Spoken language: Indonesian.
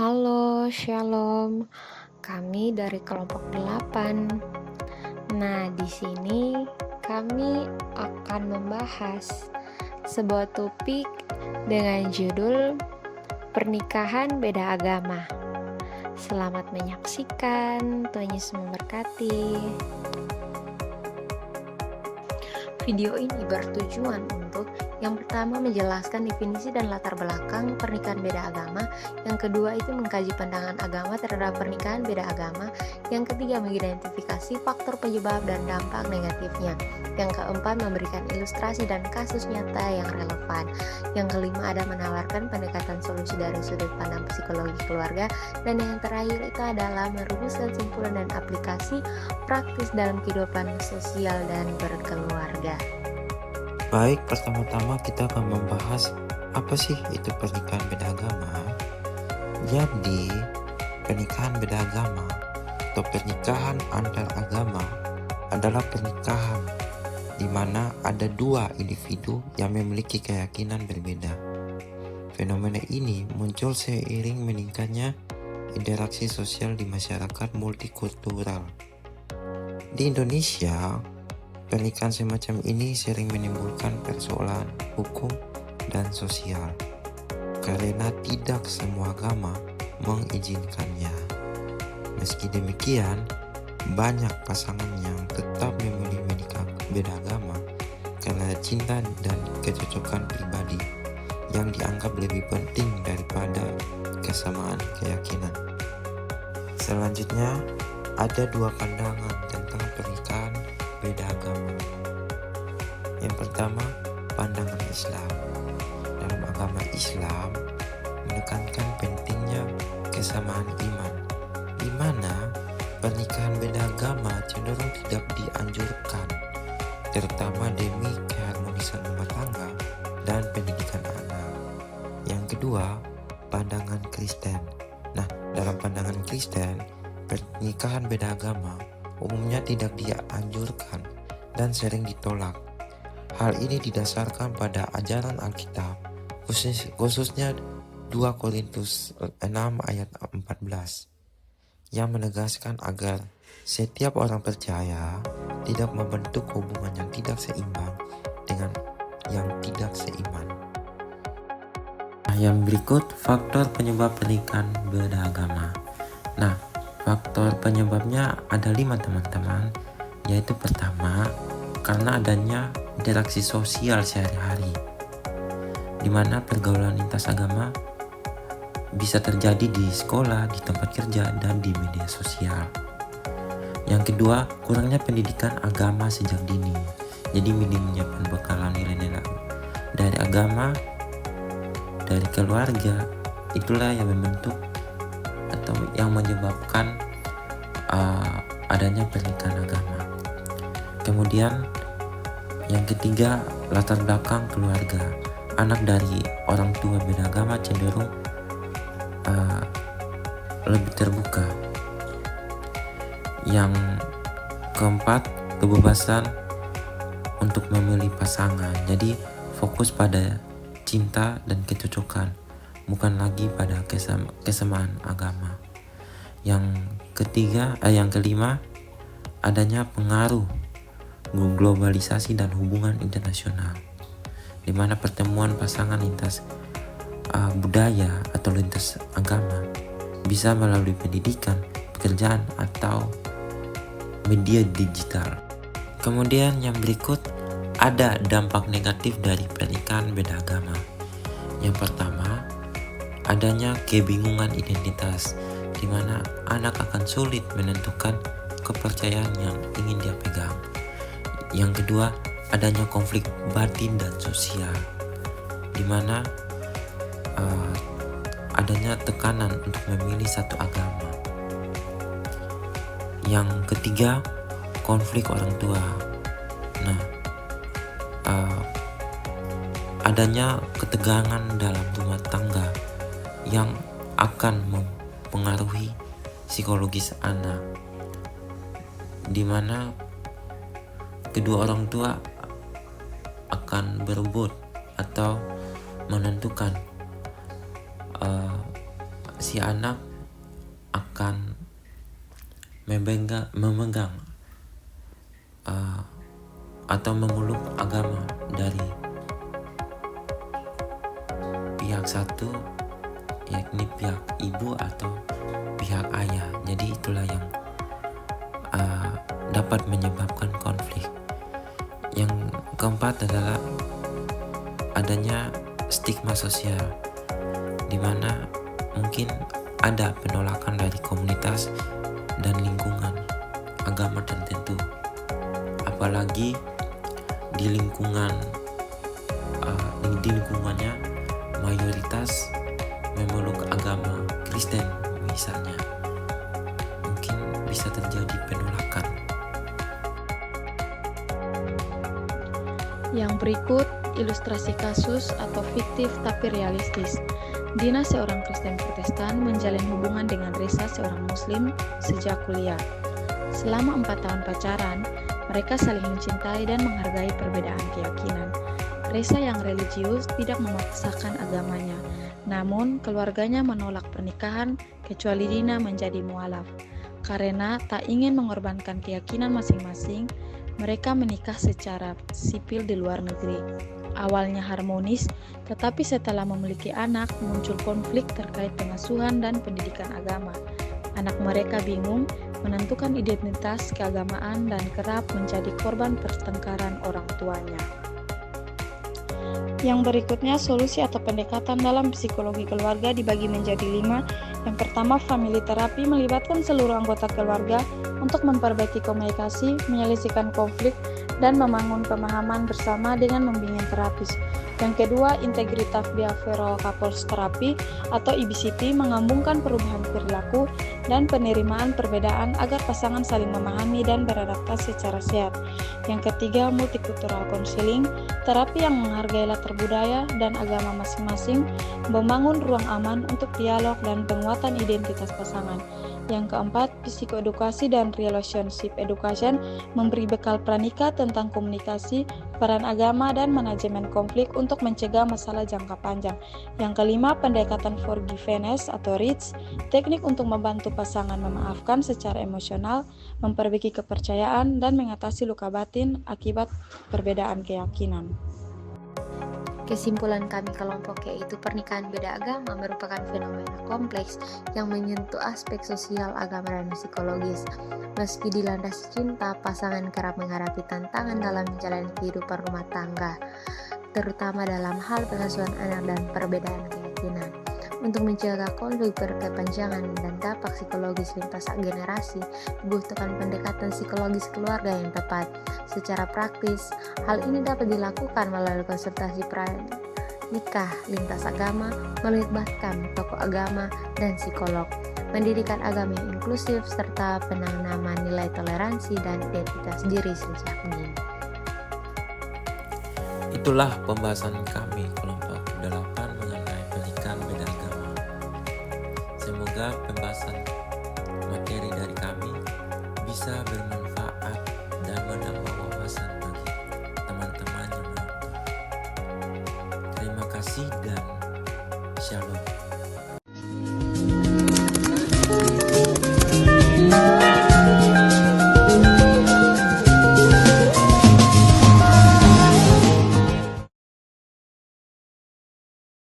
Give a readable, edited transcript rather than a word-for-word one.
Halo, Shalom. Kami dari kelompok 8. Nah, di sini kami akan membahas sebuah topik dengan judul Pernikahan Beda Agama. Selamat menyaksikan. Tuhan Yesus memberkati. Video ini bertujuan untuk yang pertama menjelaskan definisi dan latar belakang pernikahan beda agama, yang kedua itu mengkaji pandangan agama terhadap pernikahan beda agama, yang ketiga mengidentifikasi faktor penyebab dan dampak negatifnya, yang keempat memberikan ilustrasi dan kasus nyata yang relevan, yang kelima ada menawarkan pendekatan solusi dari sudut pandang psikologi keluarga, dan yang terakhir itu adalah merumuskan kesimpulan dan aplikasi praktis dalam kehidupan sosial dan berkeluarga. Baik, pertama-tama kita akan membahas apa sih itu pernikahan beda agama. Jadi, pernikahan beda agama atau pernikahan antar agama adalah pernikahan di mana ada dua individu yang memiliki keyakinan berbeda. Fenomena ini muncul seiring meningkatnya interaksi sosial di masyarakat multikultural. Di Indonesia, pernikahan semacam ini sering menimbulkan persoalan hukum dan sosial karena tidak semua agama mengizinkannya. Meski demikian, banyak pasangan yang tetap memilih menikah beda agama karena cinta dan kecocokan pribadi yang dianggap lebih penting daripada kesamaan keyakinan. Selanjutnya, ada dua pandangan tentang pernikahan beda agama. Yang pertama, pandangan Islam. Dalam agama Islam menekankan pentingnya kesamaan iman, di mana pernikahan beda agama cenderung tidak dianjurkan, terutama demi keharmonisan rumah tangga dan pendidikan anak. Yang kedua, pandangan Kristen. Nah, dalam pandangan Kristen, pernikahan beda agama umumnya tidak dianjurkan dan sering ditolak. Hal ini didasarkan pada ajaran Alkitab, khususnya 2 Korintus 6 ayat 14, yang menegaskan agar setiap orang percaya tidak membentuk hubungan yang tidak seimbang dengan yang tidak seiman. Nah, yang berikut faktor penyebab pernikahan beda agama. Nah, faktor penyebabnya ada 5 teman-teman, yaitu pertama, karena adanya interaksi sosial sehari-hari, di mana pergaulan lintas agama bisa terjadi di sekolah, di tempat kerja, dan di media sosial. Yang kedua, kurangnya pendidikan agama sejak dini, jadi minimnya pembekalan nilai-nilai dari agama, dari keluarga, itulah yang membentuk atau yang menyebabkan adanya pernikahan agama. Kemudian yang ketiga, latar belakang keluarga. Anak dari orang tua beda agama cenderung lebih terbuka. Yang keempat, kebebasan untuk memilih pasangan. Jadi fokus pada cinta dan kecocokan, bukan lagi pada kesamaan agama. Yang kelima, adanya pengaruh globalisasi dan hubungan internasional, di mana pertemuan pasangan lintas budaya atau lintas agama bisa melalui pendidikan, pekerjaan, atau media digital. Kemudian yang berikut, ada dampak negatif dari pernikahan beda agama. Yang pertama, adanya kebingungan identitas, di mana anak akan sulit menentukan kepercayaan yang ingin dia pegang. Yang kedua, adanya konflik batin dan sosial, di mana adanya tekanan untuk memilih satu agama. Yang ketiga, konflik orang tua. Nah, adanya ketegangan dalam rumah tangga yang akan mempengaruhi psikologis anak, di mana kedua orang tua akan berebut atau menentukan si anak akan memegang atau memeluk agama dari pihak satu, yakni pihak ibu atau pihak ayah. Jadi itulah yang dapat menyebabkan konflik. Yang keempat adalah adanya stigma sosial, di mana mungkin ada penolakan dari komunitas dan lingkungan agama tertentu, apalagi di lingkungannya mayoritas memeluk agama Kristen misalnya, mungkin bisa terjadi penolakan. Yang berikut ilustrasi kasus atau fiktif tapi realistis. Dina, seorang Kristen Protestan, menjalin hubungan dengan Reza, seorang Muslim, sejak kuliah. Selama 4 tahun pacaran, mereka saling mencintai dan menghargai perbedaan keyakinan. Reza yang religius tidak memaksakan agamanya, namun keluarganya menolak pernikahan kecuali Dina menjadi mualaf. Karena tak ingin mengorbankan keyakinan masing-masing, mereka menikah secara sipil di luar negeri. Awalnya harmonis, tetapi setelah memiliki anak, muncul konflik terkait pengasuhan dan pendidikan agama. Anak mereka bingung menentukan identitas keagamaan dan kerap menjadi korban pertengkaran orang tuanya. Yang berikutnya, solusi atau pendekatan dalam psikologi keluarga dibagi menjadi 5. Yang pertama, family therapy melibatkan seluruh anggota keluarga untuk memperbaiki komunikasi, menyelesaikan konflik, dan membangun pemahaman bersama dengan membimbing terapis. Yang kedua, integrative behavioral couples therapy atau EBCT menggabungkan perubahan perilaku dan penerimaan perbedaan agar pasangan saling memahami dan beradaptasi secara sehat. Yang ketiga, multicultural counseling, terapi yang menghargai latar budaya dan agama masing-masing, membangun ruang aman untuk dialog dan penguatan identitas pasangan. Yang keempat, psikoedukasi dan relationship education memberi bekal pranikah tentang komunikasi, peran agama, dan manajemen konflik untuk mencegah masalah jangka panjang. Yang kelima, pendekatan forgiveness atau REACH, teknik untuk membantu pasangan memaafkan secara emosional, memperbaiki kepercayaan, dan mengatasi luka batin akibat perbedaan keyakinan. Kesimpulan kami kelompok yaitu pernikahan beda agama merupakan fenomena kompleks yang menyentuh aspek sosial, agama, dan psikologis. Meski dilandasi cinta, pasangan kerap menghadapi tantangan dalam menjalani kehidupan rumah tangga, terutama dalam hal pengasuhan anak dan perbedaan keyakinan. Untuk mencegah konflik berkepanjangan dan dampak psikologis lintas generasi, dibutuhkan pendekatan psikologis keluarga yang tepat. Secara praktis, hal ini dapat dilakukan melalui konsultasi pranikah lintas agama, melibatkan tokoh agama dan psikolog, pendidikan agama yang inklusif, serta penanaman nilai toleransi dan identitas diri sejak dini. Itulah pembahasan kami kelompok 8 mengenai pernikahan beda agama. Semoga pembahasan materi dari kami bisa bermanfaat dan menambah wawasan bagi teman-teman yang menonton. Terima kasih dan shalom.